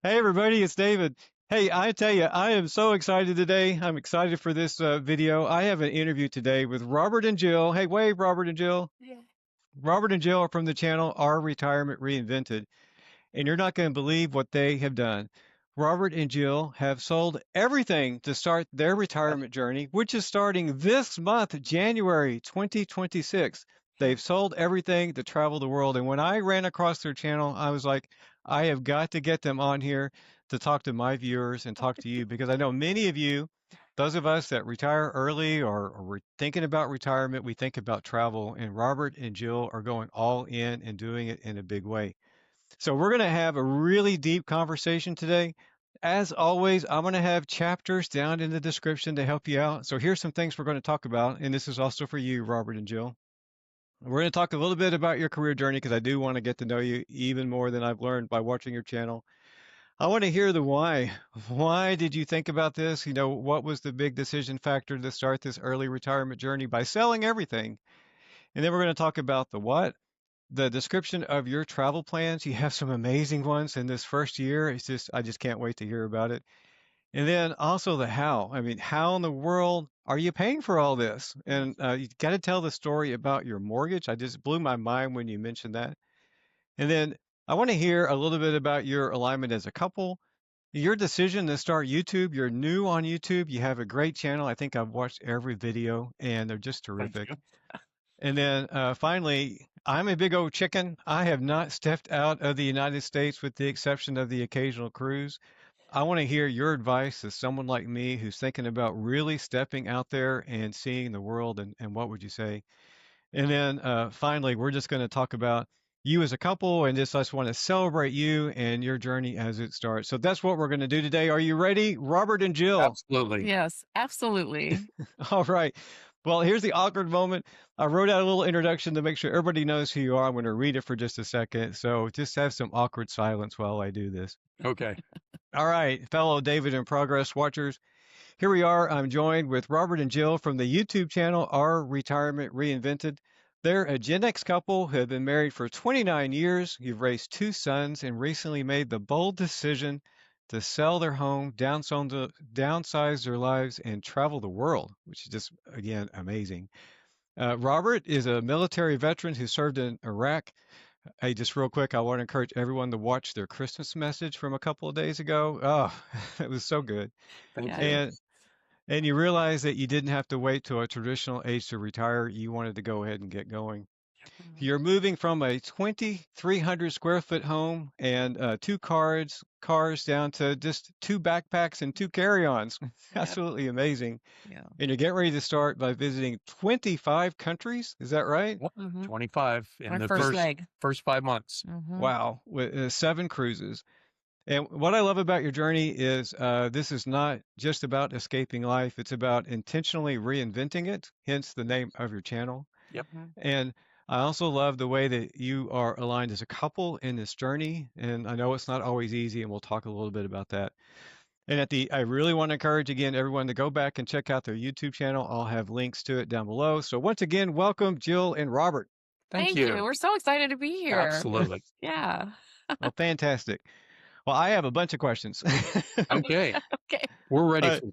Hey everybody, it's David. Hey, I tell you, I am so excited today. I'm excited for this video. I have an interview today with Robert and Jill. Hey, wave, Robert and Jill. Yeah. Robert and Jill are from the channel Our Retirement Reinvented, and you're not going to believe what they have done. Robert and Jill have sold everything to start their retirement journey, which is starting this month, January 2026. They've sold everything to travel the world. And when I ran across their channel, I was like, I have got to get them on here to talk to my viewers and talk to you because I know many of you, those of us that retire early or we're thinking about retirement, we think about travel. And Robert and Jill are going all in and doing it in a big way. So we're going to have a really deep conversation today. As always, I'm going to have chapters down in the description to help you out. So here's some things we're going to talk about, and this is also for you, Robert and Jill. We're going to talk a little bit about your career journey because I do want to get to know you even more than I've learned by watching your channel. I want to hear the why. Why did you think about this? What was the big decision factor to start this early retirement journey by selling everything? And then we're going to talk about the what, the description of your travel plans. You have some amazing ones in this first year. I just can't wait to hear about it. And then also the how. I mean, how in the world are you paying for all this? And you got to tell the story about your mortgage. I just blew my mind when you mentioned that. And then I want to hear a little bit about your alignment as a couple, your decision to start YouTube. You're new on YouTube. You have a great channel. I think I've watched every video and they're just Thank terrific. you. And then finally, I'm a big old chicken. I have not stepped out of the United States with the exception of the occasional cruise. I want to hear your advice as someone like me who's thinking about really stepping out there and seeing the world, and what would you say? And then finally, we're just going to talk about you as a couple and just want to celebrate you and your journey as it starts. So that's what we're going to do today. Are you ready, Robert and Jill? Absolutely. Yes, absolutely. All right. Well, here's the awkward moment. I wrote out a little introduction to make sure everybody knows who you are. I'm going to read it for just a second. So just have some awkward silence while I do this. Okay. All right, fellow David in Progress watchers. Here we are. I'm joined with Robert and Jill from the YouTube channel Our Retirement Reinvented. They're a Gen X couple who have been married for 29 years. You've raised two sons and recently made the bold decision to sell their home, downsize their lives, and travel the world, which is just, again, amazing. Robert is a military veteran who served in Iraq. Hey, just real quick, I want to encourage everyone to watch their Christmas message from a couple of days ago. Oh, it was so good. Thank Yeah, you. And and you realize that you didn't have to wait till a traditional age to retire. You wanted to go ahead and get going. mhm, You're moving from a 2,300 square foot home and two cars down to just two backpacks and two carry-ons. yeah, Absolutely amazing. yeah. And you're getting ready to start by visiting 25 countries. Is that right? Yep. hmm 25 My in the first first leg. first 5 months. hmm Wow, with seven cruises. And what I love about your journey is this is not just about escaping life. It's about intentionally reinventing it, hence the name of your channel. Yep. hmm And I also love the way that you are aligned as a couple in this journey. And I know it's not always easy, and we'll talk a little bit about that. And I really want to encourage again everyone to go back and check out their YouTube channel. I'll have links to it down below. So once again, welcome Jill and Robert. Thank Thank you. you. We're so excited to be here. Absolutely. Yeah. Well, fantastic. Well, I have a bunch of questions. Okay. Okay. We're ready uh, for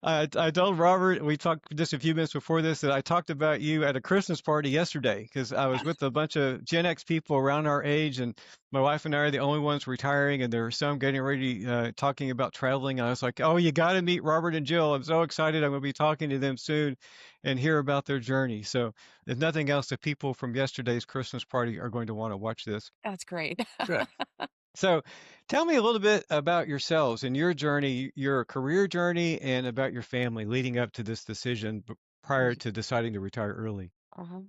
I told Robert, we talked just a few minutes before this, that I talked about you at a Christmas party yesterday because I was with a bunch of Gen X people around our age, and my wife and I are the only ones retiring, and there are some getting ready, talking about traveling. I was like, oh, you got to meet Robert and Jill. I'm so excited. I'm going to be talking to them soon and hear about their journey. So, if nothing else, the people from yesterday's Christmas party are going to want to watch this. That's great. good. So tell me a little bit about yourselves and your journey, your career journey, and about your family leading up to this decision prior to deciding to retire early. uh-huh.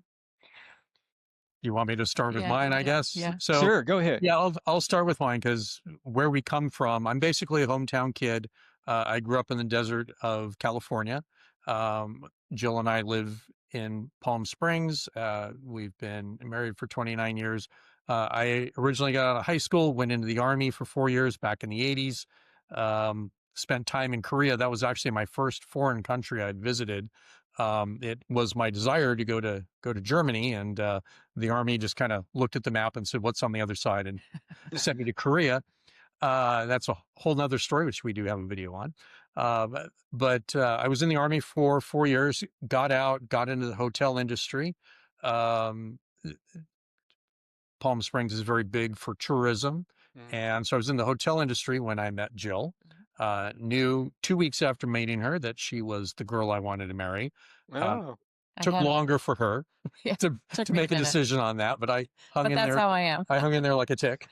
You want me to start with Yeah. mine, I Yeah. guess? Yeah. So, Sure, go ahead. yeah, I'll start with mine because where we come from, I'm basically a hometown kid. I grew up in the desert of California. Jill and I live in Palm Springs. We've been married for 29 years. I originally got out of high school, went into the Army for 4 years back in the 80s. Spent time in Korea. That was actually my first foreign country I'd visited. It was my desire to go to Germany, and the Army just kind of looked at the map and said, "What's on the other side?" and sent me to Korea. That's a whole nother story, which we do have a video on. I was in the Army for 4 years, got out, got into the hotel industry. Um, Palm Springs is very big for tourism. And so I was in the hotel industry when I met Jill. Knew 2 weeks after meeting her that she was the girl I wanted to marry. Oh, Took longer for her Yeah, to took to me a make a minute. decision on that, but I hung But in that's there. how I am. I hung in there like a tick.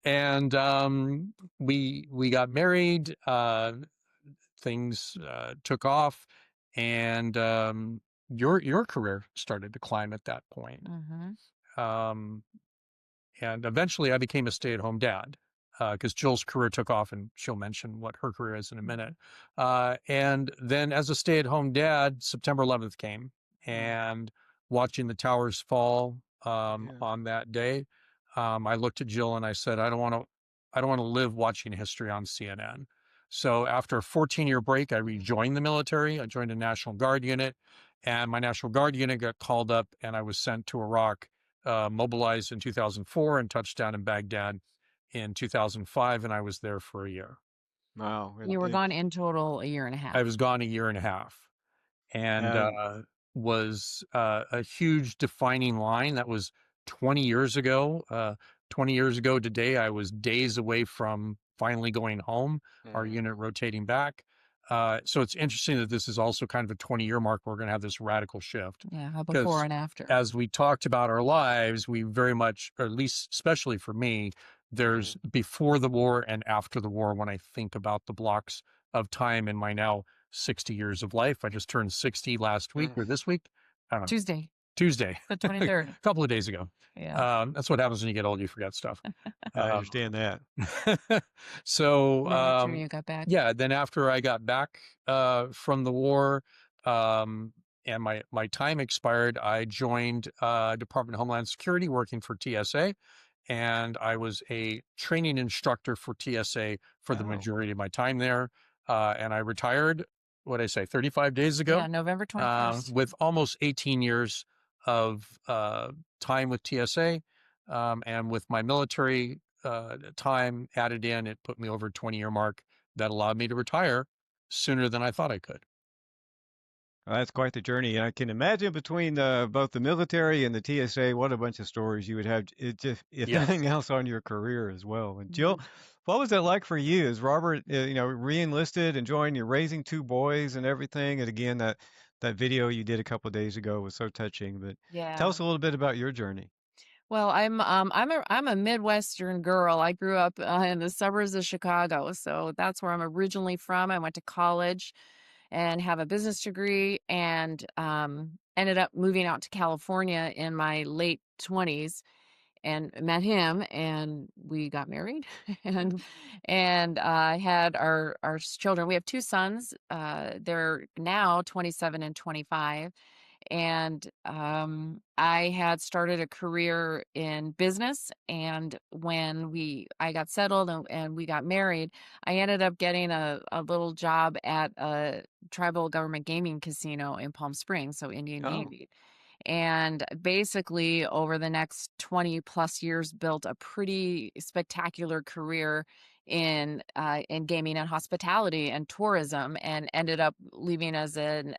And we got married. Things took off, and your career started to climb at that point. Mm-hmm. Um, and eventually I became a stay-at-home dad because Jill's career took off, and she'll mention what her career is in a minute. And then as a stay-at-home dad, September 11th came, and watching the towers fall on that day, I looked at Jill and I said, I don't want to live watching history on CNN. So after a 14-year break, I rejoined the military. I joined a National Guard unit, and my National Guard unit got called up, and I was sent to Iraq, mobilized in 2004 and touched down in Baghdad in 2005, and I was there for a year. wow. You were gone in total a year and a half. I was gone a year and a half, and was a huge defining line. That was 20 years ago. 20 years ago today, I was days away from finally going home, our unit rotating back. So it's interesting that this is also kind of a 20-year mark. We're going to have this radical shift. Yeah, before and after. As we talked about our lives, we very much, or at least especially for me, there's before the war and after the war when I think about the blocks of time in my now 60 years of life. I just turned 60 last week or this week. I don't know. Tuesday. The 23rd. A couple of days ago. Yeah. That's what happens when you get old, you forget stuff. I understand that. So, After you got back. yeah, then after I got back from the war, and my time expired, I joined Department of Homeland Security working for TSA, and I was a training instructor for TSA for the majority of my time there. And I retired, what did I say, 35 days ago? Yeah, November 21st. With almost 18 years of time with TSA, and with my military time added in, it put me over a 20-year mark that allowed me to retire sooner than I thought I could. Well, that's quite the journey. And I can imagine between both the military and the TSA, what a bunch of stories you would have, if nothing else, on your career as well. And Jill, what was that like for you? As Robert, re-enlisted and joined, you're raising two boys and everything. And again, that video you did a couple of days ago was so touching. But tell us a little bit about your journey. Well, I'm a Midwestern girl. I grew up in the suburbs of Chicago, so that's where I'm originally from. I went to college and have a business degree, and ended up moving out to California in my late 20s and met him, and we got married and had our children. We have two sons. They're now 27 and 25. And I had started a career in business, and when I got settled and we got married, I ended up getting a little job at a tribal government gaming casino in Palm Springs, so Indian Gaming. And basically over the next 20 plus years built a pretty spectacular career in gaming and hospitality and tourism, and ended up leaving as a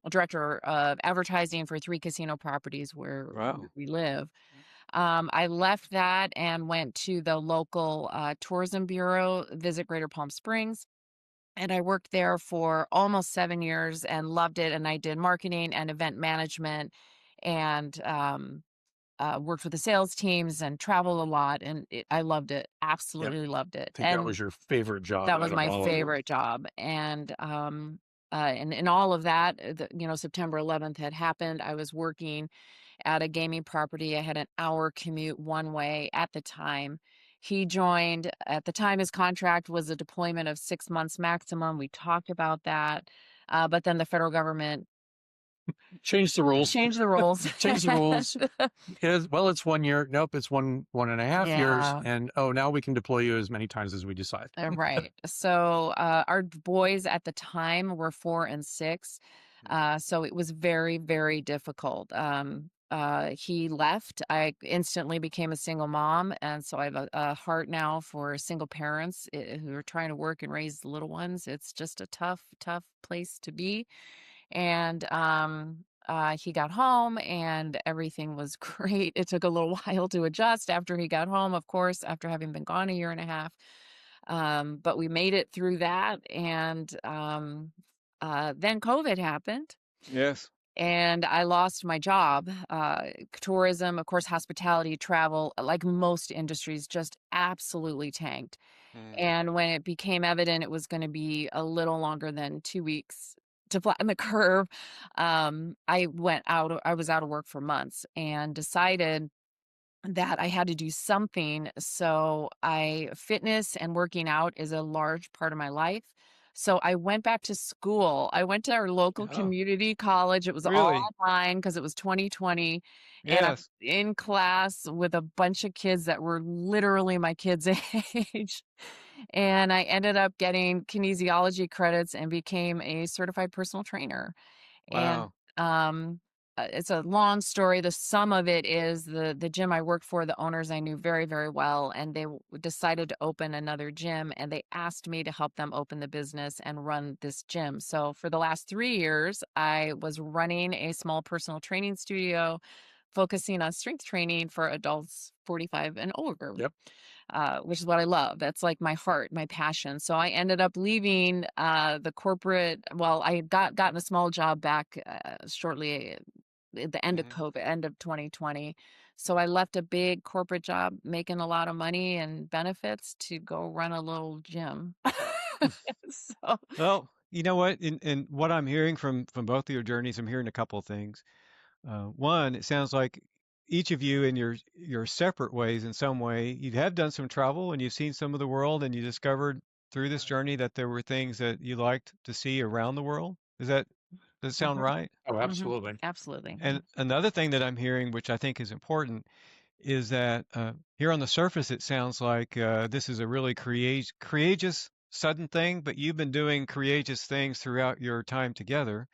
director of advertising for 3 casino properties where we live. I left that and went to the local tourism bureau, Visit Greater Palm Springs. And I worked there for almost 7 years and loved it. And I did marketing and event management, and worked with the sales teams and traveled a lot. And I loved it. Absolutely loved it. I think that was your favorite job. That was my favorite job. And in all of that, September 11th had happened. I was working at a gaming property. I had an hour commute one way at the time. He joined. At the time, his contract was a deployment of 6 months maximum. We talked about that. But then the federal government changed the rules. Changed the rules. Well, it's 1 year. Nope, it's one and a half years. And now we can deploy you as many times as we decide. Right. So our boys at the time were 4 and 6. So it was very, very difficult. he left, I instantly became a single mom, and so I have a heart now for single parents who are trying to work and raise the little ones. It's just a tough, tough place to be. And he got home, and everything was great. It took a little while to adjust after he got home, of course, after having been gone a year and a half. But we made it through that, and then COVID happened Yes. and I lost my job. Tourism, of course, hospitality, travel, like most industries, just absolutely tanked. Mm. And when it became evident it was going to be a little longer than 2 weeks to flatten the curve, I went out. I was out of work for months and decided that I had to do something. So fitness and working out is a large part of my life. So I went back to school. I went to our local Oh, community college. It was all really? online because it was 2020. And I'm Yes. in class with a bunch of kids that were literally my kids' age. And I ended up getting kinesiology credits and became a certified personal trainer. And Wow. it's a long story. The sum of it is the gym I worked for, the owners I knew very, very well, and they decided to open another gym, and they asked me to help them open the business and run this gym. So for the last 3 years, I was running a small personal training studio, focusing on strength training for adults 45 and over, Yep. which is what I love. That's like my heart, my passion. So I ended up leaving the corporate. Well, I had gotten a small job back shortly at the end of Hmm. COVID, end of 2020. So I left a big corporate job, making a lot of money and benefits, to go run a little gym. So Well, you know what? In what I'm hearing from both of your journeys, I'm hearing a couple of things. One, it sounds like each of you in your separate ways, in some way, you have done some travel and you've seen some of the world, and you discovered through this journey that there were things that you liked to see around the world. Does it sound mhm, right? Oh, mhm, absolutely. absolutely. And another thing that I'm hearing, which I think is important, is that here on the surface, it sounds like this is a really courageous, sudden thing, but you've been doing courageous things throughout your time together.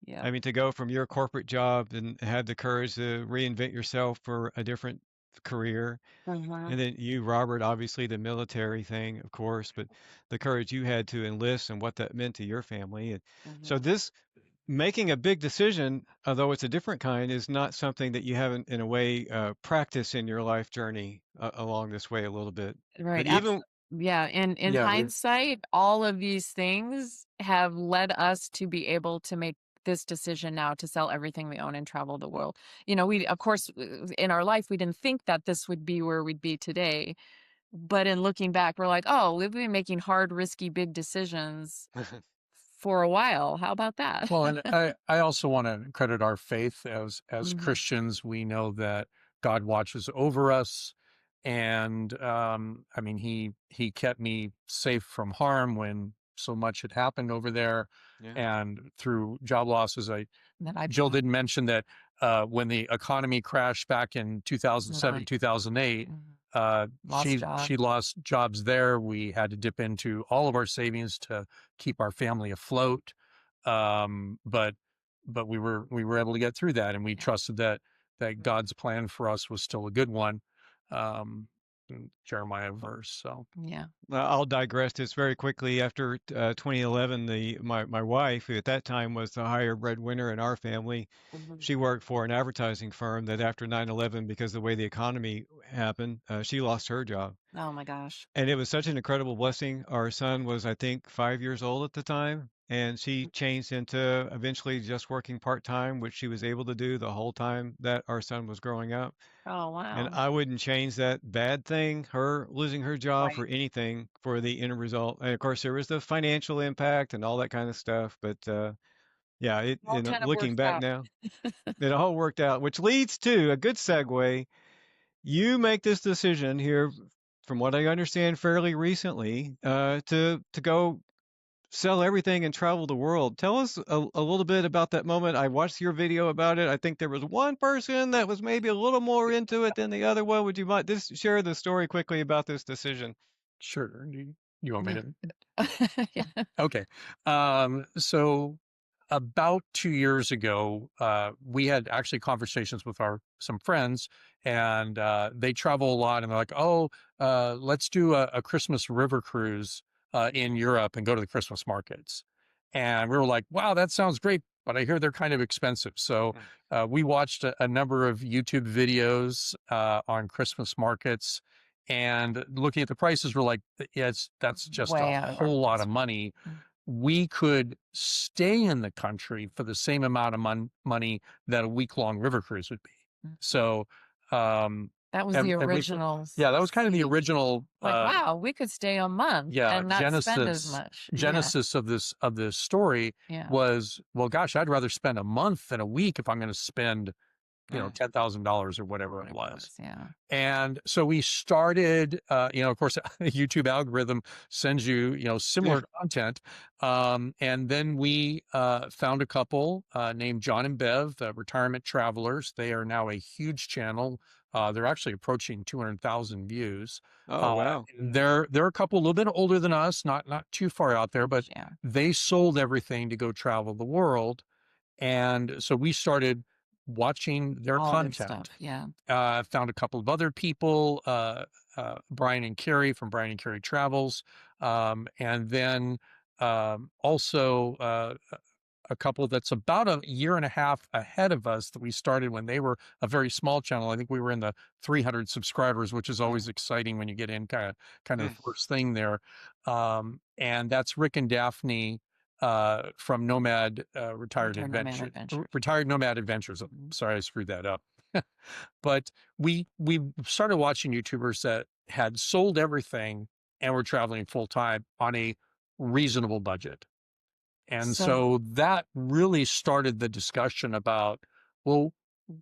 Yeah. I mean, to go from your corporate job and have the courage to reinvent yourself for a different career. Mhm, And then you, Robert, obviously the military thing, of course, but the courage you had to enlist and what that meant to your family. And so mhm. this making a big decision, although it's a different kind, is not something that you haven't, in a way, practiced in your life journey along this way a little bit. Right. But even, Yeah. In Yeah, hindsight, all of these things have led us to be able to make this decision now to sell everything we own and travel the world. We, of course, in our life, we didn't think that this would be where we'd be today. But in looking back, we're like, oh, we've been making hard, risky, big decisions for a while. How about that? well, and I also want to credit our faith as Mhm. Christians. We know that God watches over us, and I mean, he kept me safe from harm when so much had happened over there, yeah, and through job losses. I That I've Jill been, did mention that when the economy crashed back in 2007, right. 2008, Mhm. Lost job. she lost jobs there. We had to dip into all of our savings to keep our family afloat. But we were able to get through that, and we Yeah. trusted that God's plan for us was still a good one. Jeremiah verse. So Yeah. I'll digress just very quickly. After 2011, my wife, who at that time was the higher breadwinner in our family, Mhm. she worked for an advertising firm that after 9/11, because of the way the economy happened, she lost her job. Oh my gosh. And it was such an incredible blessing. Our son was, I think, 5 years old at the time, and she changed into eventually just working part-time, which she was able to do the whole time that our son was growing up. Oh And wow. I wouldn't change that bad thing, her losing her job, Right. for anything, for the end result. And of course, there was the financial impact and all that kind of stuff. But yeah, All kind of looking works back out. now, it all worked out, which leads to a good segue. You make this decision here, from what I understand, fairly recently, to go sell everything and travel the world. Tell us a little bit about that moment. I watched your video about it. I think there was one person that was maybe a little more into it than the other one. Would you mind just share the story quickly about this decision? sure. You want me Yeah. to? Yeah. Okay. So about 2 years ago, we had actually conversations with some friends, and they travel a lot, and they're like, "Oh, let's do a Christmas river cruise in Europe and go to the Christmas markets." And we were like, "Wow, that sounds great, but I hear they're kind of expensive." So we watched a number of YouTube videos on Christmas markets, and looking at the prices, we're like, "Yeah, that's just a Way out of our whole lot of price money." range. We could stay in the country for the same amount of money that a week-long river cruise would be. Mm. So, That was the and original yeah, that was kind of the seed. original, Like, wow, we could stay a month yeah, and not spend as much. Yeah. genesis of this story Yeah. was, well, gosh, I'd rather spend a month than a week if I'm going to spend, $10,000 or whatever it was. Yeah. And so we started, of course, the YouTube algorithm sends you, similar content. And then we found a couple named John and Bev, the Retirement Travelers. They are now a huge channel. They're actually approaching 200,000 views. Oh, wow. They're a couple a little bit older than us, not too far out there, but Yeah. they sold everything to go travel the world. And so we started watching their All their content. stuff. Yeah. Found a couple of other people, Brian and Carrie from Brian and Carrie Travels, and then also a couple that's about a year and a half ahead of us that we started when they were a very small channel. I think we were in the 300 subscribers, which is always exciting when you get in kind of the first thing there. And that's Rick and Daphne from Nomad Retired Nomad Adventures. Sorry, I screwed that up. But we started watching YouTubers that had sold everything and were traveling full time on a reasonable budget. And so that really started the discussion about, well,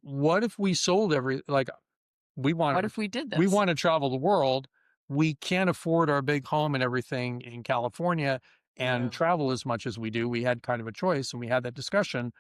what if we sold what if we did we this? want to travel the world. We can't afford our big home and everything in California and travel as much as we do. We had kind of a choice, and we had that discussion.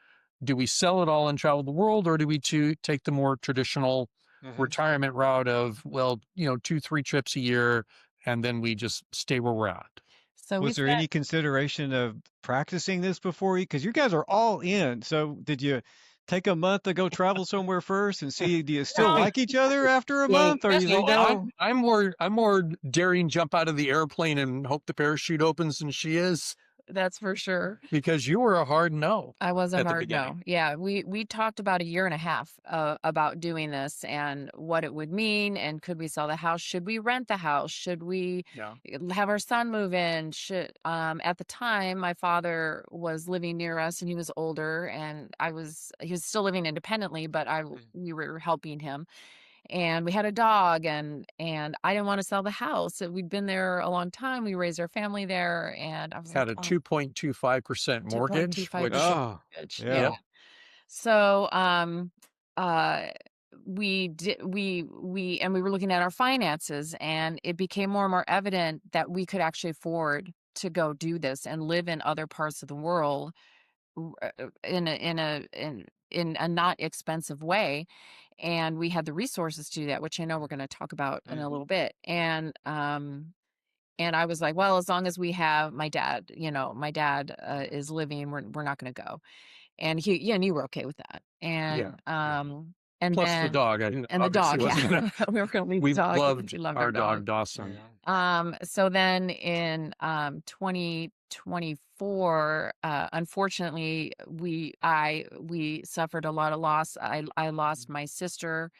Do we sell it all and travel the world, or do we take the more traditional retirement route of, 2-3 trips a year, and then we just stay where we're at? So Was there any consideration of practicing this before you? Because you guys are all in. So did you take a month to go travel somewhere first and see, do you still like each other after a month? Or you think, no? I'm more daring jump out of the airplane and hope the parachute opens than she is. That's for sure. Because you were a hard no. I was a hard no. Yeah, we talked about a year and a half about doing this and what it would mean, and could we sell the house? Should we rent the house? Should we have our son move in? At the time, my father was living near us, and he was older, and he was still living independently, but we were helping him. And we had a dog, and I didn't want to sell the house. We'd been there a long time. We raised our family there, and I was had a 2.25% mortgage. 2.25% mortgage. Yeah. So we were looking at our finances, and it became more and more evident that we could actually afford to go do this and live in other parts of the world in a not expensive way. And we had the resources to do that, which I know we're going to talk about in a little bit. And I was like, well, as long as we have my dad is living, we're not going to go. And and you were okay with that. And and plus then the dog, the dog, we were going to leave the dog. We loved our dog Dawson. So then in 2024, unfortunately, we suffered a lot of loss. I lost my sister.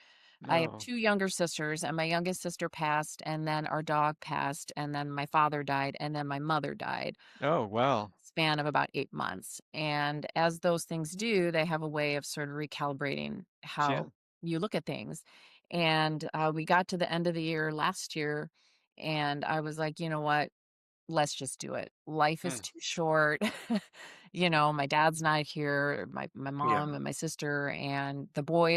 I have 2 younger sisters, and my youngest sister passed, and then our dog passed, and then my father died, and then my mother died. Oh, wow. Span of about 8 months. And as those things do, they have a way of sort of recalibrating how you look at things. And we got to the end of the year last year, and I was like, you know what? Let's just do it. Life is too short. My dad's not here, my mom and my sister and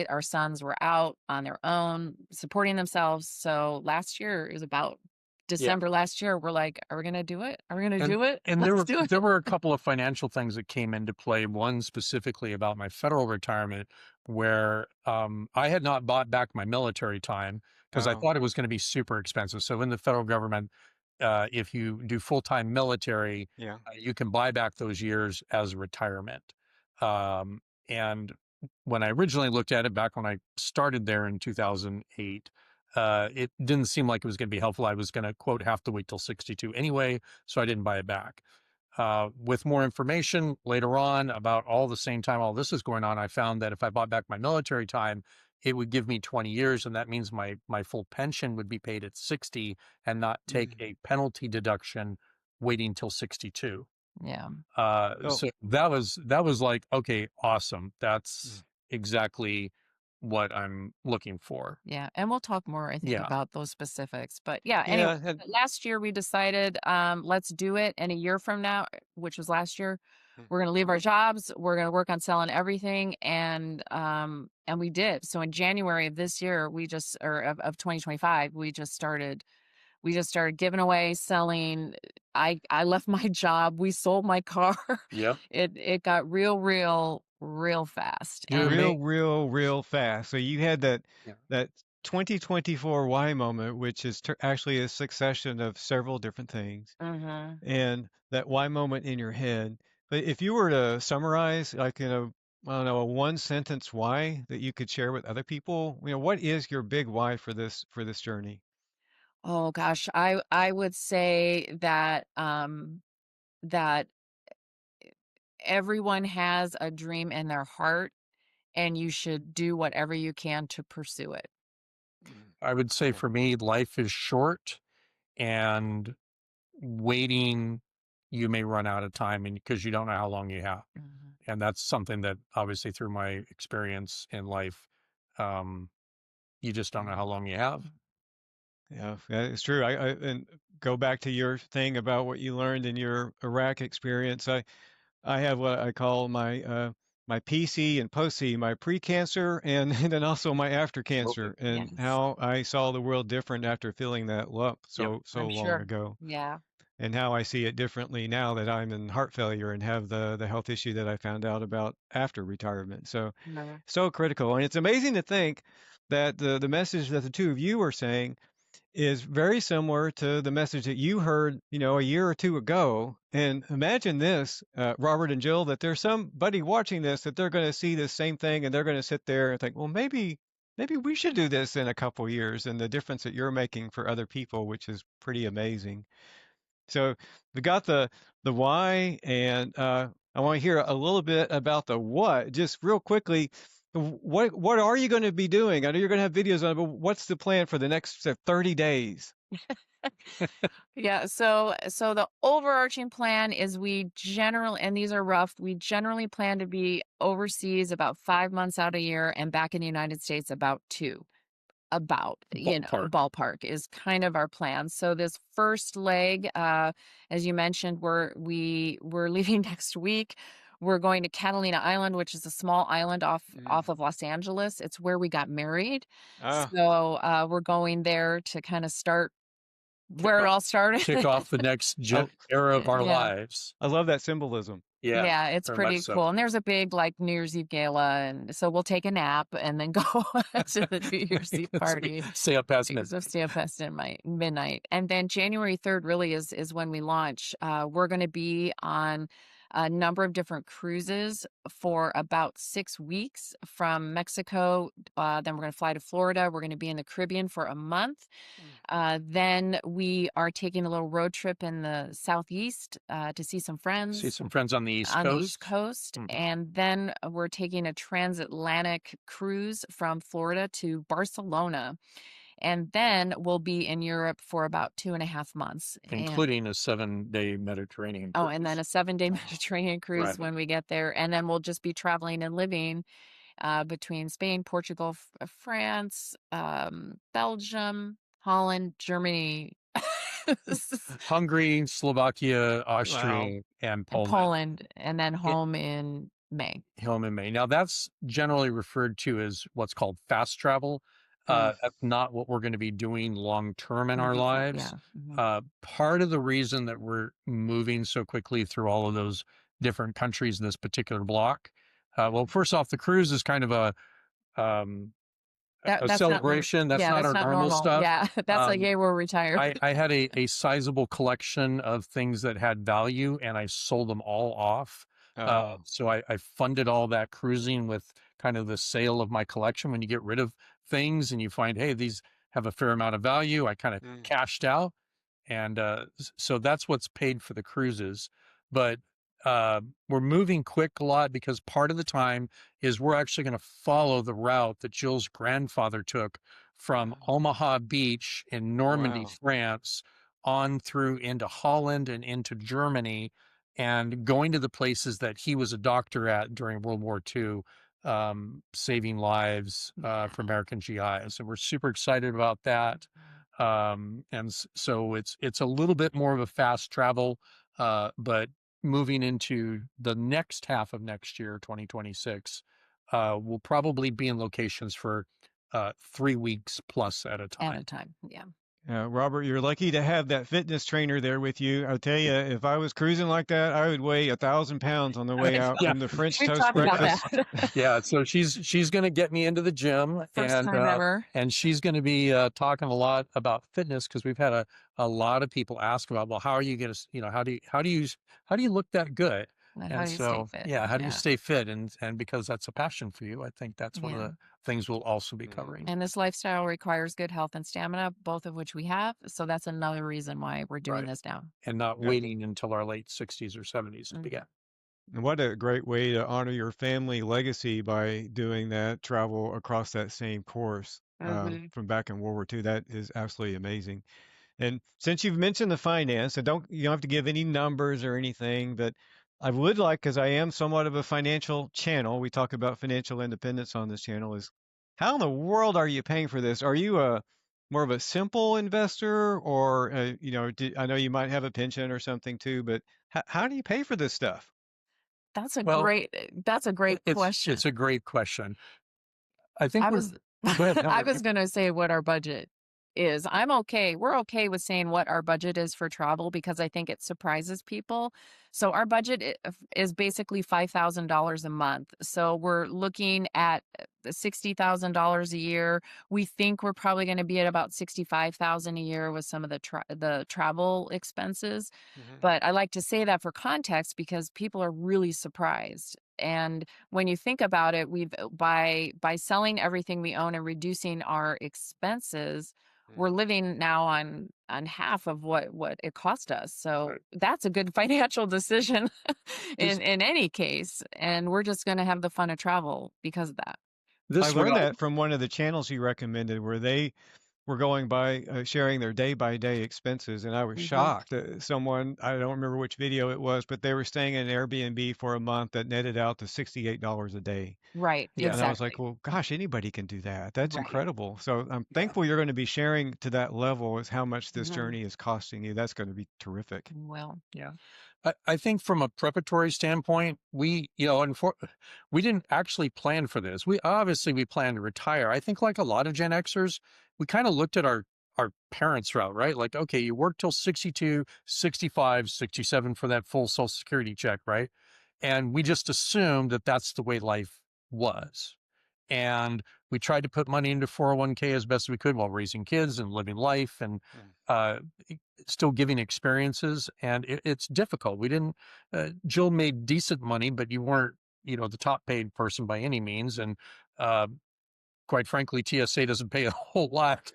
our sons were out on their own, supporting themselves. So last year, it was about December last year, we're like, are we going to do it? Are we going to do it? And there were a couple of financial things that came into play. One specifically about my federal retirement, where I had not bought back my military time because I thought it was going to be super expensive. So in the federal government, if you do full-time military, you can buy back those years as retirement. And when I originally looked at it back when I started there in 2008, it didn't seem like it was going to be helpful. I was going to, quote, have to wait till 62 anyway, so I didn't buy it back. With more information later on about all the same time all this is going on, I found that if I bought back my military time, it would give me 20 years, and that means my full pension would be paid at 60 and not take a penalty deduction waiting till 62. Yeah. Oh, So that was like, okay, awesome. That's exactly what I'm looking for. Yeah. And we'll talk more, I think, Yeah. about those specifics. But yeah, anyway, yeah, and, last year we decided let's do it. And a year from now, which was last year, we're going to leave our jobs. We're going to work on selling everything. And we did. So in January of this year, of 2025, we just started giving away, selling. I left my job. We sold my car. Yeah. It got real fast. You're And real fast. So you had that Yeah. that 2024 why moment, which is actually a succession of several different things, mhm. and that why moment in your head. But if you were to summarize, like in a, I don't know, a one sentence why that you could share with other people, what is your big why for this journey? Oh gosh, I would say that that everyone has a dream in their heart and you should do whatever you can to pursue it. I would say Yeah. for me, life is short, and waiting, you may run out of time, and because you don't know how long you have. Mhm. And that's something that obviously through my experience in life, um, you just don't know how long you have. Yeah, it's true. And go back to your thing about what you learned in your Iraq experience. I have what I call my PC and post-C, my pre-cancer and, and then also my after Okay. cancer, and Yes, how I saw the world different after feeling that lump Yep. so I'm long sure. ago, Yeah. and how I see it differently now that I'm in heart failure and have the health issue that I found out about after retirement. No. So critical, and it's amazing to think that the message that the two of you are saying is very similar to the message that you heard, a year or two ago. And imagine this, Robert and Jill, that there's somebody watching this that they're going to see this same thing and they're going to sit there and think, well, maybe we should do this in a couple years, and the difference that you're making for other people, which is pretty amazing. So we got the why, and I want to hear a little bit about the what, just real quickly. What are you going to be doing? I know you're going to have videos on it, but what's the plan for the next 30 days? Yeah, so the overarching plan is and these are rough, we generally plan to be overseas about 5 months out a year and back in the United States about 2. Ballpark. Ballpark is kind of our plan. So this first leg, as you mentioned, we're leaving next week. We're going to Catalina Island, which is a small island off of Los Angeles. It's where we got married. Ah, So we're going there to kind of start Kick where it off, all started. kick off the next I, era of our Yeah. lives. I love that symbolism. Yeah, Yeah, it's very much pretty so. cool. And there's a big like New Year's Eve gala, and so we'll take a nap and then go to the New Year's Eve party. Stay up past Because of midnight. stay up past midnight. And then January 3rd really is when we launch. We're going to be on a number of different cruises for about 6 weeks from Mexico. Then we're going to fly to Florida. We're going to be in the Caribbean for a month. Then we are taking a little road trip in the Southeast to see some See friends some friends on the East on the Coast. East Coast. Mhm. And then we're taking a transatlantic cruise from Florida to Barcelona. And then we'll be in Europe for about 2.5 months. Including a 7-day Mediterranean Oh, and then cruise. a 7-day Mediterranean cruise Right. when we get there. And then we'll just be traveling and living between Spain, Portugal, France, Belgium, Holland, Germany, Hungary, Slovakia, Wow. Austria, and and Poland. Poland, and then It, home in May. home in May. Now, that's generally referred to as what's called fast travel. Mm, That's not what we're going to be doing long term in our lives. Yeah. Mhm. Part of the reason that we're moving so quickly through all of those different countries in this particular block, well, first off, the cruise is kind of um, a That's not normal. celebration. That's Yeah, not that's our not normal normal. stuff. Yeah, that's like, Um, "Yay, we're retired." I had a sizable collection of things that had value, and I sold them all off Oh, So I funded all that cruising with kind of the sale of my collection. When you get rid of things and you find, hey, these have a fair amount of value, I kind of mm, cashed out. And so that's what's paid for the cruises. But we're moving quick a lot because part of the time is we're actually going to follow the route that Jill's grandfather took from Omaha Beach in Normandy, wow. France, on through into Holland and into Germany, and going to the places that he was a doctor at during World War II, saving lives Yeah. for American GIs. And we're super excited about that. So it's a little bit more of a fast travel, but moving into the next half of next year, 2026, we'll probably be in locations for 3 weeks plus at a At a time. time. Yeah. Robert, you're lucky to have that fitness trainer there with you. I'll tell you, if I was cruising like that, I would weigh 1,000 pounds on the way out Yeah, from the French We've toast talked about yeah, breakfast. that. yeah. So she's going to get me into the gym, First time ever. and she's going to be talking a lot about fitness because we've had a lot of people ask about, well, how are you going to, how do you look that good? And how And do you stay so, fit? yeah, how do you Yeah. stay fit? And because that's a passion for you, I think that's one of Yeah. the things we'll also be Mhm. covering. And this lifestyle requires good health and stamina, both of which we have. So that's another reason why we're doing Right. this now. And not Yeah. waiting until our late 60s or 70s to Mhm. begin. And what a great way to honor your family legacy by doing that travel across that same course Mhm. from back in World War II. That is absolutely amazing. And since you've mentioned the finance, and you don't have to give any numbers or anything, but I would like, because I am somewhat of a financial channel, we talk about financial independence on this channel, is how in the world are you paying for this? Are you a more of a simple investor, or I know you might have a pension or something too, but how do you pay for this stuff? Well, that's a great it's question. a great question. I think I we're was go ahead. I No, was gonna say what our budget is. I'm okay. We're okay with saying what our budget is for travel because I think it surprises people. So our budget is basically $5,000 a month. So we're looking at $60,000 a year. We think we're probably going to be at about 65,000 a year with some of the travel expenses. Mhm. But I like to say that for context because people are really surprised. And when you think about it, we've by selling everything we own and reducing our expenses, we're living now on half of what it cost us. So right. that's a good financial decision This in any case. And we're just going to have the fun of travel because of that. I this would learned all that from one of the channels you recommended where they were going by sharing their day by day expenses. And I was Mhm. shocked. Someone, I don't remember which video it was, but they were staying in an Airbnb for a month that netted out to $68 a day. Right, yeah And I was like, exactly. well, gosh, anybody can do that. That's Right. incredible. So I'm yeah thankful you're going to be sharing to that level is how much this Mhm. journey is costing you. That's going to be terrific. Well, yeah. I think from a preparatory standpoint, we didn't actually plan for this. We planned to retire. I think like a lot of Gen Xers, we kind of looked at our parents' route, right? Like, okay, you work till 62, 65, 67 for that full Social Security check, right? And we just assumed that that's the way life was. And we tried to put money into 401k as best we could while raising kids and living life and Mm. uh, still giving experiences. And it's difficult. We didn't, Jill made decent money, but you weren't, the top paid person by any means. And uh, quite frankly, TSA doesn't pay a whole lot.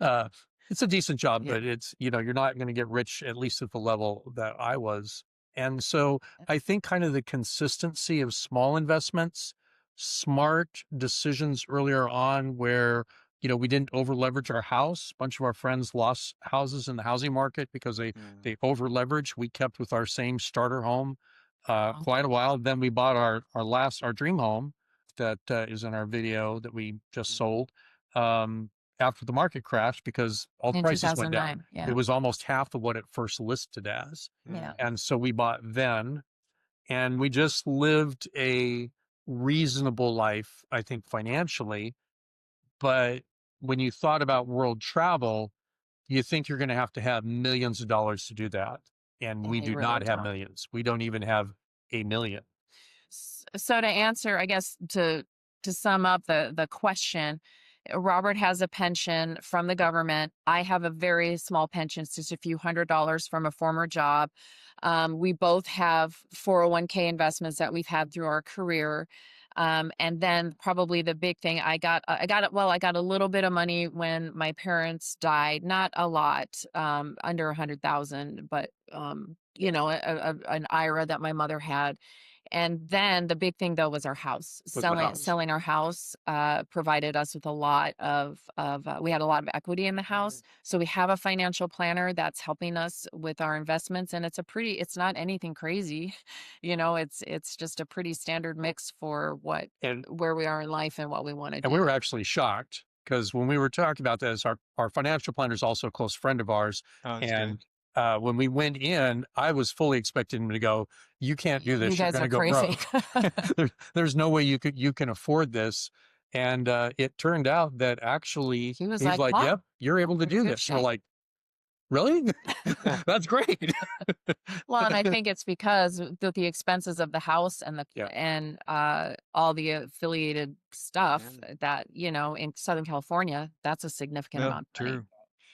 uh, it's a decent job, yeah. but you're not going to get rich, at least at the level that I was. And so I think kind of the consistency of small investments, smart decisions earlier on where, we didn't over leverage our house. A bunch of our friends lost houses in the housing market because Mm. they over leveraged. We kept with our same starter home Wow. quite a while. Then we bought our dream home that is in our video that we just Mhm. sold after the market crashed because all the In prices went down. 2009. It Yeah. was almost half of what it first listed as. Yeah. Mm. And so we bought then, and we just lived a reasonable life, I think, financially. But when you thought about world travel, you think you're going to have millions of dollars to do that. And And we they do really not have don't. millions. We don't even have a million. So to answer, I guess to sum up the question, Robert has a pension from the government. I have a very small pension, it's just a few $100s from a former job. We both have 401k investments that we've had through our career. And then probably the big thing, I got a little bit of money when my parents died, not a lot, under 100,000, but an IRA that my mother had. And then the big thing though was our house. Was the house. Selling our house provided us with a lot we had a lot of equity in the house. So we have a financial planner that's helping us with our investments, and it's not anything crazy. It's just a pretty standard mix for And where we are in life and what we want to and we do. were actually shocked because when we were talking about this, our financial planner is also a close friend of ours. Oh, that's good. And when we went in, I was fully expecting him to go, "You can't do You this. You're guys going are to go crazy. broke. There's no way you can afford this." And it turned out that actually He was he's like, like, "Mom, "Yep, you're able to pretty do good this." And we're shape." like, "Really? That's great." Well, and I think it's because the expenses of the house and Yeah. all the affiliated stuff Yeah. that, in Southern California, that's a significant No, amount of money. true.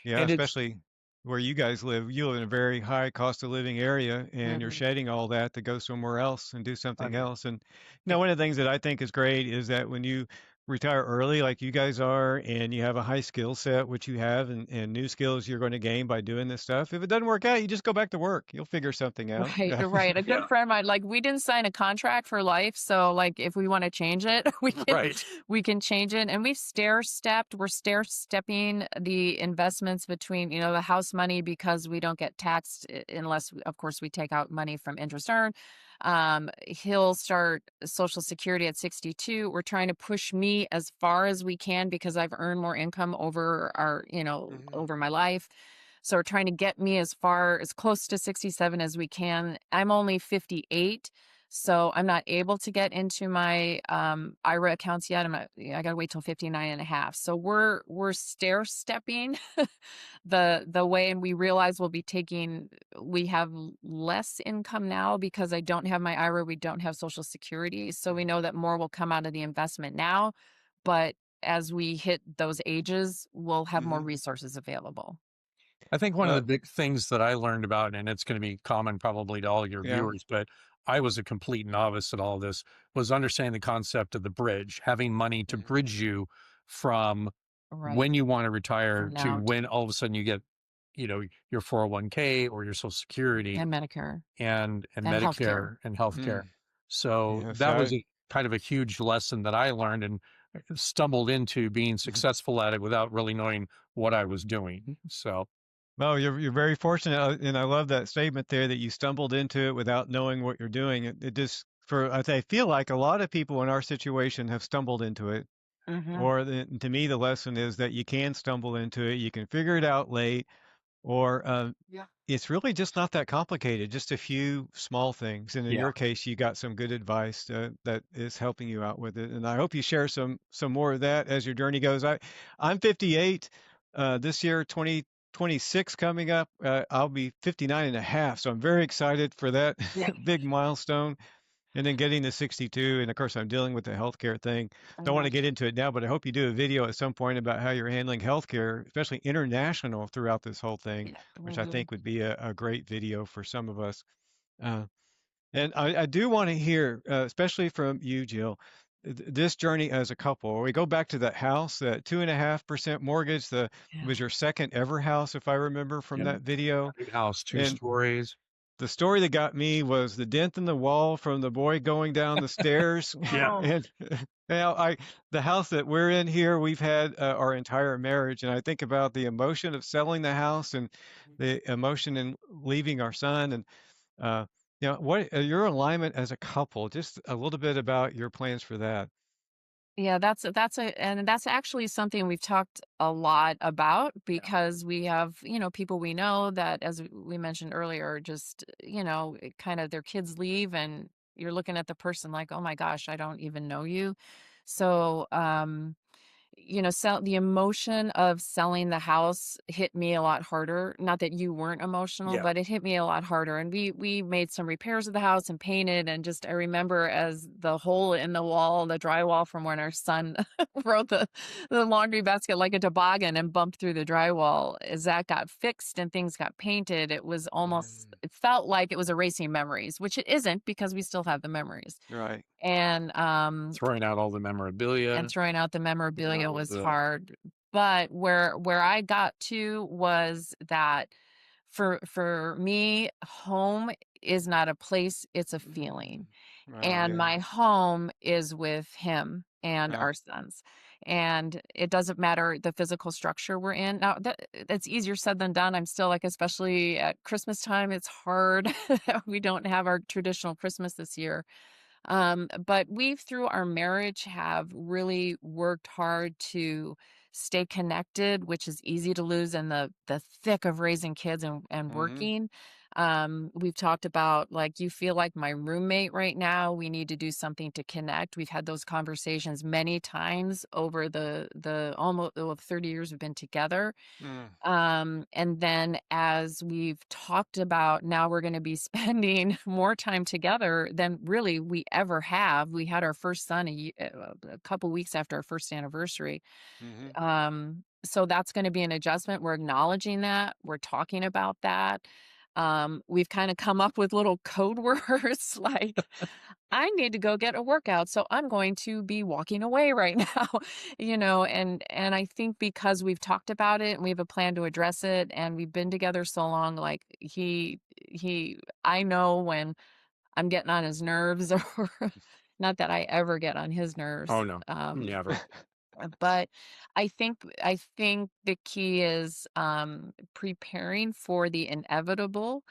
Yeah, And it's especially where you guys live. You live in a very high cost of living area, and you're Mhm. shedding all that to go somewhere else and do I something know. else. And one of the things that I think is great is that when you retire early, like you guys are, and you have a high skill set, which you have, and new skills you're going to gain by doing this stuff. If it doesn't work out, you just go back to work. You'll figure something out. Right, Yeah. you're right. A good Yeah. friend of mine, like we didn't sign a contract for life, so like if we want to change it, Right. we can change it. And we're stair stepping the investments between, the house money because we don't get taxed unless of course we take out money from interest earned. He'll start Social Security at 62. We're trying to push me as far as we can because I've earned more income Mhm. over my life. So we're trying to get me as close to 67 as we can. I'm only 58, so I'm not able to get into my IRA accounts yet. I got to wait till 59 and a half. So we're stair stepping the way, and we realize we have less income now because I don't have my IRA, we don't have Social Security. So we know that more will come out of the investment now, but as we hit those ages, we'll have more Mhm. resources available. I think one of the Uh, big things that I learned about, and it's going to be common probably to all your yeah. viewers, but I was a complete novice at all this, was understanding the concept of the bridge, having money to Mhm. bridge you from Right. when you want to retire From to now when all of a sudden you get, your 401k or your Social Security and Medicare and and healthcare. Medicare and healthcare. Mm. So Yes, that was a kind of a huge lesson that I learned and stumbled into being successful at it without really knowing what I was doing. So No, you're very fortunate, and I love that statement there that you stumbled into it without knowing what you're doing. It just I feel like a lot of people in our situation have stumbled into it. Mhm. Or to me, the lesson is that you can stumble into it. You can figure it out late, or Yeah. it's really just not that complicated. Just a few small things. And in yeah. your case, you got some good advice that is helping you out with it. And I hope you share some more of that as your journey goes. I'm 58 this year, 2026 coming up. I'll be 59 and a half. So I'm very excited for that Yeah. big milestone. And then getting to 62, and of course, I'm dealing with the healthcare thing. Don't want Mhm. to get into it now, but I hope you do a video at some point about how you're handling healthcare, especially international throughout this whole thing, Yeah, which will I do. think would be a great video for some of us. Uh, and I do want to hear, especially from you, Jill, this journey as a couple. We go back to that house, that 2.5% mortgage. Yeah. Was your second ever house, if I remember from Yeah. that video. Big house, 2 And stories. the story that got me was the dent in the wall from the boy going down the stairs. Yeah. Oh, And now the house that we're in here, we've had our entire marriage. And I think about the emotion of selling the house and the emotion in leaving our son. And, uh, what your alignment as a couple, just a little bit about your plans for that. yeah, and that's actually something we've talked a lot about Yeah. because we have, people we know that, as we mentioned earlier, just, kind of their kids leave and you're looking at the person like, oh my gosh, I don't even know you. So, the emotion of selling the house hit me a lot harder. Not that you weren't emotional, Yeah. but it hit me a lot harder. And we made some repairs of the house and painted. And just I remember as the hole in the wall, the drywall from when our son rode the laundry basket like a toboggan and bumped through the drywall. As that got fixed and things got painted, it was almost, Mm, it felt like it was erasing memories, which it isn't because we still have the memories. right. And Throwing out all the memorabilia. throwing out the You memorabilia know, was the hard. But where I got to was that for me, home is not a place, it's a Mm, feeling. wow, And yeah. my home is with him and Yeah. our sons. And it doesn't matter the physical structure we're in. Now that's easier said than done. I'm still like, especially at Christmas time, it's hard. We don't have our traditional Christmas this year. But we, through our marriage, have really worked hard to stay connected, which is easy to lose in the thick of raising kids and Hmm. working. We've talked about, like, you feel like my roommate right now. We need to do something to connect. We've had those conversations many times over the almost 30 years we've been together. Mm, And then as we've talked about, now we're going to be spending more time together than really we ever have. We had our first son a couple weeks after our first anniversary. hmm. So that's going to be an adjustment. We're acknowledging that. We're talking about that. We've kind of come up with little code words like, I need to go get a workout, so I'm going to be walking away right now, and I think because we've talked about it and we have a plan to address it and we've been together so long, like I know when I'm getting on his nerves or not that I ever get on his oh nerves. no, never. But I think the key is preparing for the inevitable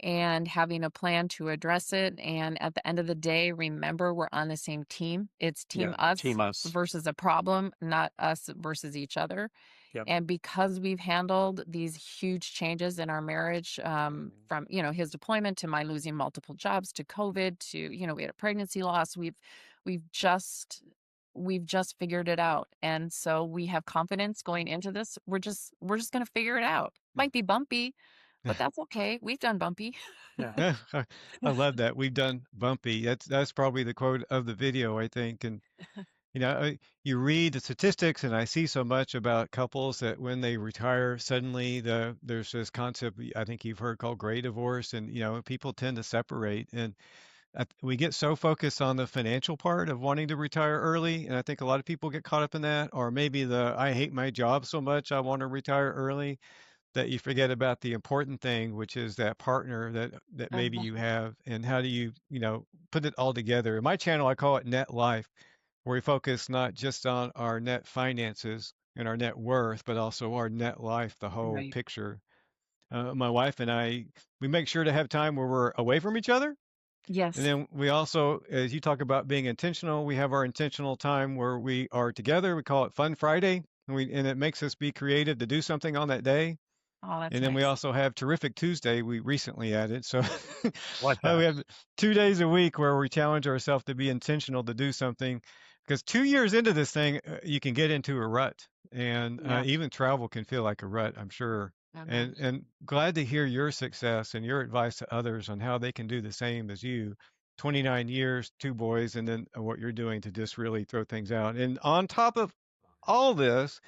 and having a plan to address it. And at the end of the day, remember we're on the same team. It's team Yeah, us team us. versus a problem, not us versus each other. Yep. And because we've handled these huge changes in our marriage, Mhm. from his deployment to my losing multiple jobs to COVID to we had a pregnancy loss. We've just figured it out, and so we have confidence going into this. We're just gonna figure it out. Might be bumpy, but that's okay. We've done bumpy. Yeah. Yeah, I love that. We've done bumpy. That's probably the quote of the video, I think. And you read the statistics, and I see so much about couples that when they retire, suddenly there's this concept I think you've heard called gray divorce, and people tend to separate, and we get so focused on the financial part of wanting to retire early, and I think a lot of people get caught up in that, or maybe the I hate my job so much I want to retire early that you forget about the important thing, which is that partner that maybe Uh, you have, and how do you, put it all together. In my channel, I call it Net Life, where we focus not just on our net finances and our net worth, but also our net life, the whole right. picture. My wife and I, we make sure to have time where we're away from each other. And Yes. then we also, as you talk about being intentional, we have our intentional time where we are together. We call it Fun Friday. And it makes us be creative to do something on that day. Oh, that's And then we nice. also have Terrific Tuesday we recently added. So Like that. we have 2 days a week where we challenge ourselves to be intentional to do something. Because 2 years into this thing, you can get into a rut, and Yeah. even travel can feel like a rut, I'm sure. Uh-huh. And glad to hear your success and your advice to others on how they can do the same as you. 29 years, two boys, and then what you're doing to just really throw things out. And on top of all this,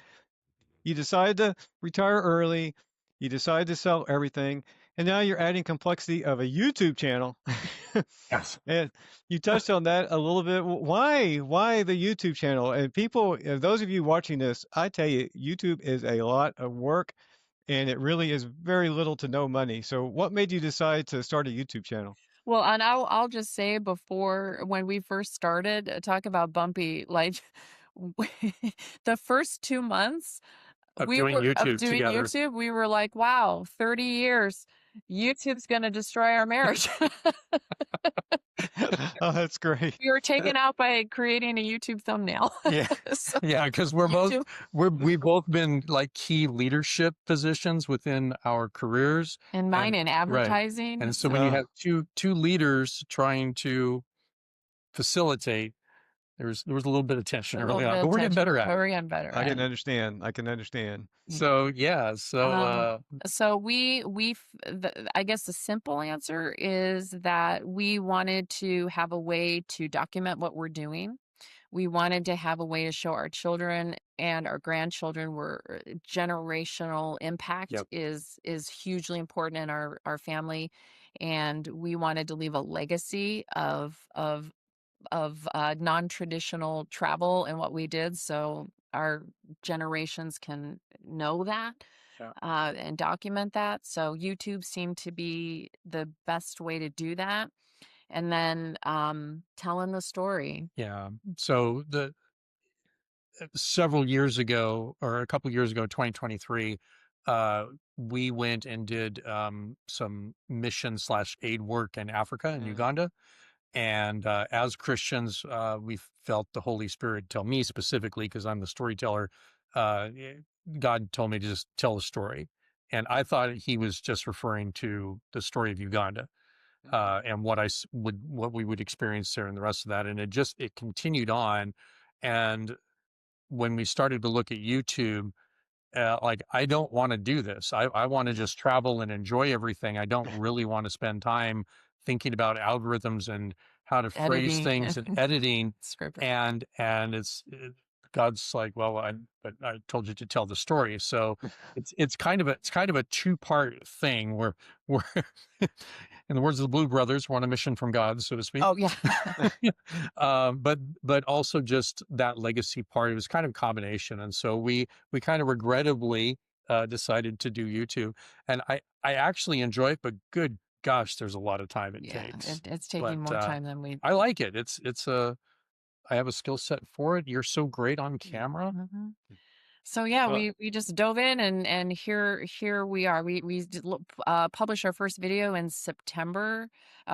you decide to retire early, you decide to sell everything, and now you're adding complexity of a YouTube channel. Yes. And you touched on that a little bit. Why the YouTube channel? And people, those of you watching this, I tell you, YouTube is a lot of work, and it really is very little to no money. So what made you decide to start a YouTube channel? Well, and I'll just say, before, when we first started, talk about bumpy, like the first 2 months Of we doing were of YouTube doing together. YouTube, we were like, wow, 30 years. YouTube's gonna destroy our marriage. Oh, that's great. We were taken out by creating a YouTube thumbnail. Yeah. So Yeah, because YouTube we've both been like key leadership positions within our careers. and mine And in right. advertising. And so when you Uh, have two leaders trying to facilitate, There was a little bit of tension A little early bit on, but of we're getting tension, better at but it. we're getting better I at can it. understand. I can understand. Yeah. So yeah, Um, so I guess the simple answer is that we wanted to have a way to document what we're doing. We wanted to have a way to show our children and our grandchildren where generational impact yep, is hugely important in our family, and we wanted to leave a legacy of non-traditional travel and what we did, so our generations can know that yeah, and document that. So YouTube seemed to be the best way to do that. And then telling the story. yeah. So the several years ago, or a couple years ago, 2023, uh, we went and did some mission slash aid work in Africa and Mm, Uganda. And as Christians, we felt the Holy Spirit tell me specifically, because I'm the storyteller. God told me to just tell the story, and I thought he was just referring to the story of Uganda mhm, and what we would experience there and the rest of that. And it continued on, and when we started to look at YouTube, like, I don't want to do this. I want to just travel and enjoy everything. I don't really want to spend time thinking about algorithms and how to phrase Editing things and and editing. script. And God's like, well, but I told you to tell the story. So it's kind of a two-part thing where in the words of the Blue Brothers, we're on a mission from God, so to speak. Oh, yeah. But also just that legacy part. It was kind of a combination, and so we kind of regrettably decided to do YouTube, and I actually enjoy it, but good gosh, there's a lot of time it Yeah, takes. it's But taking more time than we. I like it. It's a I have a skill set for it. You're so great on camera. Mhm. So yeah, Well, we just dove in, and here we are. Published our first video in September.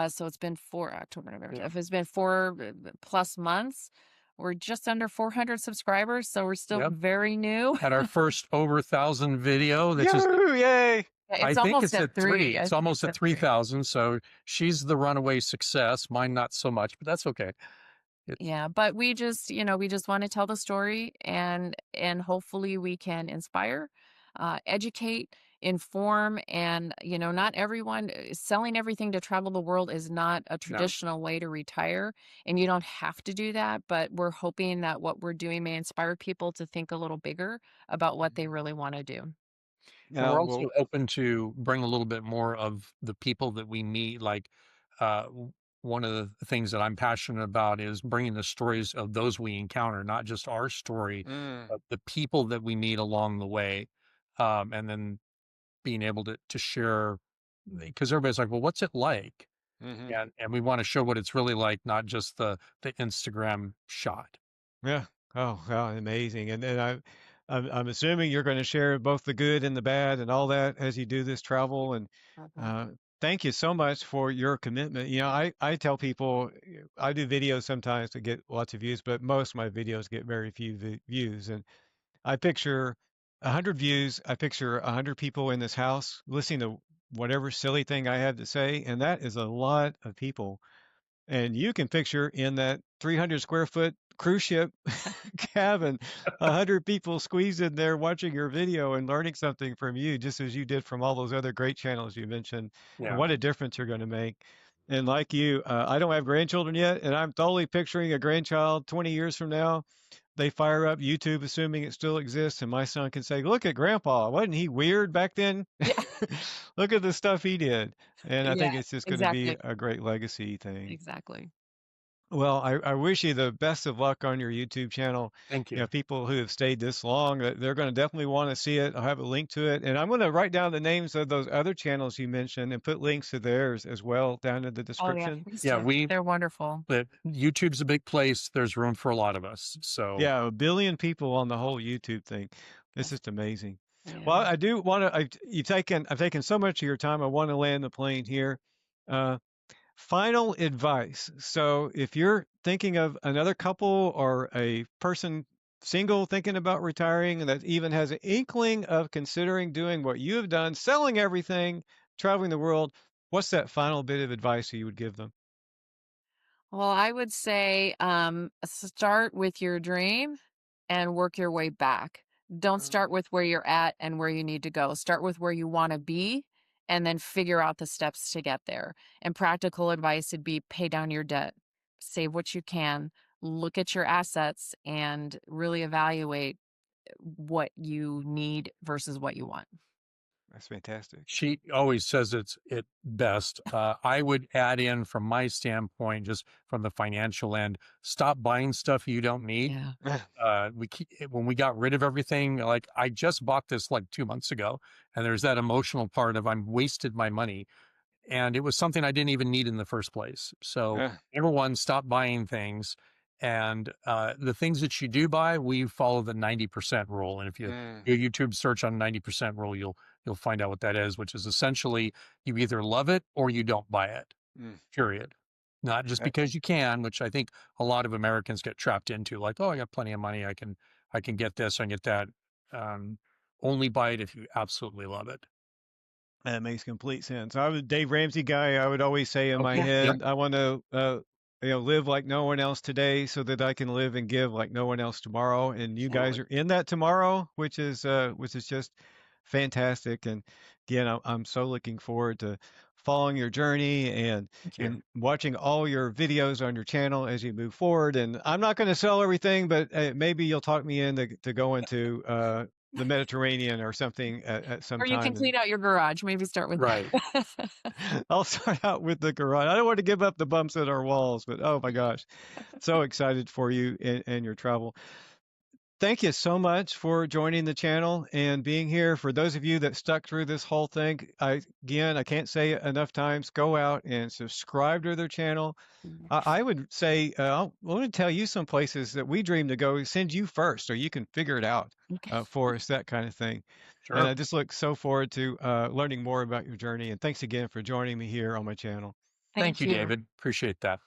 So it's been October, November. Yeah. It's been 4 plus months. We're just under 400 subscribers, so we're still Yep. very new. Had our first over 1,000 video. That's just yahoo! Yay! I It's think almost it's at at three. 3. I It's think almost it's at at 3. 3,000. So she's the runaway success. Mine not so much, but that's okay. It's Yeah, but we just want to tell the story, and hopefully we can inspire, educate, inform, and not everyone selling everything to travel the world is not a no. traditional way to retire, and you don't have to do that, but we're hoping that what we're doing may inspire people to think a little bigger about what they Mhm. really want to do. And Now, we're well, also open to bring a little bit more of the people that we meet. Like, one of the things that I'm passionate about is bringing the stories of those we encounter, not just our story, mm, but the people that we meet along the way. And then being able to share, because everybody's like, well, what's it like? mhm. And we want to show what it's really like, not just the Instagram shot. Yeah. Oh, wow, amazing. And then I'm assuming you're going to share both the good and the bad and all that as you do this travel. And Mhm. uh, thank you so much for your commitment. I tell people I do videos sometimes to get lots of views, but most of my videos get very few views. And I picture 100 views. I picture 100 people in this house listening to whatever silly thing I have to say, and that is a lot of people. And you can picture in that 300 square foot cruise ship cabin, 100 people squeezed in there watching your video and learning something from you, just as you did from all those other great channels you mentioned. And Yeah. what a difference you're going to make. And like you, I don't have grandchildren yet, and I'm totally picturing a grandchild 20 years from now. They fire up YouTube, assuming it still exists, and my son can say, "Look at Grandpa. Wasn't he weird back then? Yeah, Look at the stuff he did." And I yeah, think it's just going to be exactly, a great legacy thing. exactly. Well, I wish you the best of luck on your YouTube channel. Thank You know, you. people who have stayed this long, they're going to definitely want to see it. I'll have a link to it. And I'm going to write down the names of those other channels you mentioned and put links to theirs as well down in the Oh yeah, description. please Yeah. do. They're wonderful. But YouTube's a big place. There's room for a lot of us. So Yeah, 1 billion people on the whole YouTube thing. It's just amazing. Well, Yeah. I do want to, I've taken so much of your time. I want to land the plane here. Uh, Final advice. So, if you're thinking of another couple or a person single thinking about retiring and that even has an inkling of considering doing what you have done, selling everything, traveling the world, what's that final bit of advice you would give them? Well, I would say start with your dream and work your way back. Don't start with where you're at and where you need to go. Start with where you want to be and then figure out the steps to get there. And practical advice would be pay down your debt, save what you can, look at your assets, and really evaluate what you need versus what you want. That's fantastic. She always says it best. I would add in from my standpoint, just from the financial end, stop buying stuff you don't need. Yeah. When we got rid of everything, like I just bought this like 2 months ago, and there's that emotional part of I'm wasted my money, and it was something I didn't even need in the first place. So Uh, number one, stop buying things. And the things that you do buy, we follow the 90% rule. And if you mm, do a YouTube search on 90% rule, you'll find out what that is, which is essentially you either love it or you don't buy it. mm. Period. Not just Uh, because you can, which I think a lot of Americans get trapped into, like, oh, I got plenty of money, I can get this, I can get that. Um, Only buy it if you absolutely love it. That makes complete sense. I was a Dave Ramsey guy. I would always say in my Okay. Yep. head, I want to, live like no one else today, so that I can live and give like no one else tomorrow. And you guys Absolutely. are in that tomorrow, which is just fantastic. And again, I'm so looking forward to following your journey Thank you. and watching all your videos on your channel as you move forward. And I'm not going to sell everything, but maybe you'll talk me in to go into the Mediterranean or something at some Or you can time. And clean out your garage. Maybe start with Right. that. I'll start out with the garage. I don't want to give up the bumps in our walls, but oh my gosh, so excited for you and your travel. Thank you so much for joining the channel and being here. For those of you that stuck through this whole thing, I can't say it enough times, go out and subscribe to their channel. I would say, I want to tell you some places that we dream to go, send you first so you can figure it out Okay. for us, that kind of thing. And Sure. I just look so forward to learning more about your journey. And thanks again for joining me here on my channel. Thank Thank you, you. David. Appreciate that.